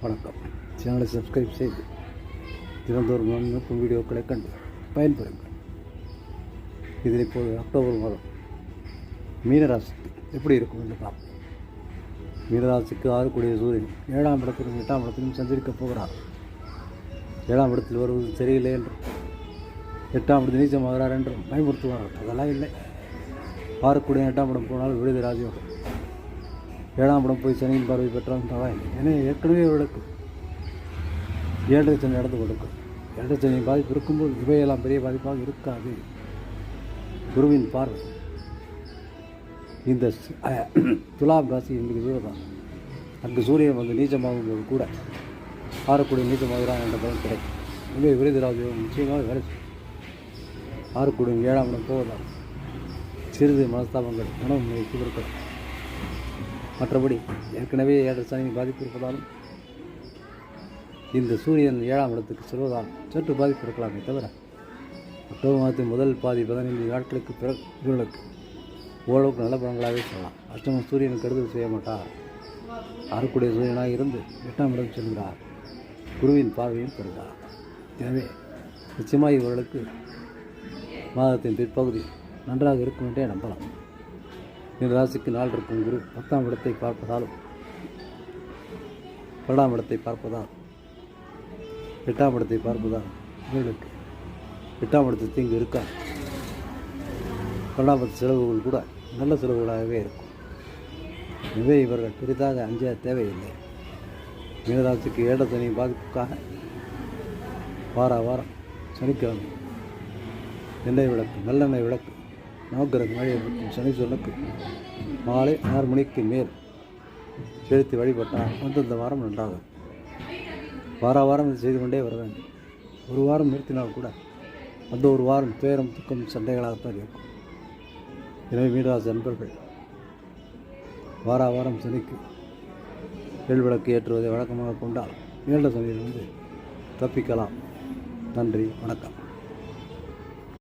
வணக்கம். சேனலை சப்ஸ்கிரைப் செய்து தினந்தோறும் அனுப்பும் வீடியோக்களை கண்டு பயன்பெறுங்கள். இதில் இப்போது அக்டோபர் மாதம் மீனராசிக்கு எப்படி இருக்கும் என்று பார்ப்போம். மீனராசிக்கு 6 கூடிய சூரியன் 7ஆம் இடத்திலும் 8ஆம் இடத்திலும் சஞ்சரிக்கப் போகிறார். 7ஆம் இடத்தில் வருவது சரியில்லை என்றும் 8ஆம் இடத்தில் நீச்சமாகிறார் என்றும் பயமுறுத்துவார்கள். அதெல்லாம் இல்லை. 6 கூடிய 8ஆம் இடம் போனால் விடுதி ராஜயோகம். 7ஆம் இடம் போய் சனியின் பார்வை பெற்றாலும் பரவாயில்லை. எனவே ஏற்கனவே இவர்களுக்கு 7 சனி நடந்து கொடுக்கும். 7 சனி பாதிப்பு இருக்கும்போது இவையெல்லாம் பெரிய பாதிப்பாக இருக்காது. குருவின் பார்வை இந்த துலாம் ராசி இன்றைக்கு சூரியதான். அங்கு சூரியன் வந்து நீச்சமாகும் போது கூட 6 கூடிய நீச்சமாகிறான் என்ற பயன் கிடைக்கும். இவை விருது ராஜயோகம் நிச்சயமாக வேலை செய்யும். 6 கூடிய 7ஆம் இடம் போவதால் சிறிது மனஸ்தாபங்கள் மனம் முயற்சி இருக்கிறது. மற்றபடி ஏற்கனவே 7 சனி பாதிப்பு இருப்பதாலும் இந்த சூரியன் 7ஆம் இடத்துக்கு செல்வதால் சற்று பாதிப்பு இருக்கலாமே தவிர அக்டோபர் மாதத்தின் முதல் பாதி 15 நாட்களுக்கு பிறகு இவர்களுக்கு ஓரளவுக்கு நல்ல பலன்களாகவே சொல்லலாம். அஷ்டமம் சூரியனுக்கு கெடுதல் செய்ய மாட்டார். 6 கூடிய சூரியனாக இருந்து 8ஆம் இடம் செல்கிறார். குருவின் பார்வையும் பெறுகிறார். எனவே நிச்சயமாக இவர்களுக்கு மாதத்தின் பிற்பகுதி நன்றாக இருக்கும் என்றே நம்பலாம். இந்த ராசிக்கு நாள் இருக்கும் குரு 10ஆம் இடத்தை பார்ப்பதாலும் 12ஆம் இடத்தை பார்ப்பதால் 8ஆம் இடத்தை பார்ப்பதால் இவர்களுக்கு 8ஆம் இடத்தில் தீங்கு இருக்காது. 12ஆம் இடத்து செலவுகள் கூட நல்ல செலவுகளாகவே இருக்கும். எனவே இவர்கள் பெரிதாக அஞ்ச தேவையில்லை. மீனராசிக்கு 7 சனி பாதிப்புக்காக வாரம் சனிக்கிழமை எண்ணெய் விளக்கு நல்லெண்ணெய் விளக்கு நவக்கிரக மழை இருக்கும் சனீஸ்வரனுக்கு மாலை 6 மணிக்கு மேல் செலுத்தி வழிபட்டால் அந்தந்த வாரம் நன்றாகும். வாரம் இது செய்து கொண்டே வர வேண்டும். ஒரு வாரம் நிறுத்தினால் கூட அந்த ஒரு வாரம் துயரம் துக்கம் சண்டைகளாகத்தான் இருக்கும். எனவே மீனராசி நண்பர்கள் வாரம் சனிக்கு எள் விளக்கு ஏற்றுவதை வழக்கமாக கொண்டால் 7 சனியிலிருந்து தப்பிக்கலாம். நன்றி, வணக்கம்.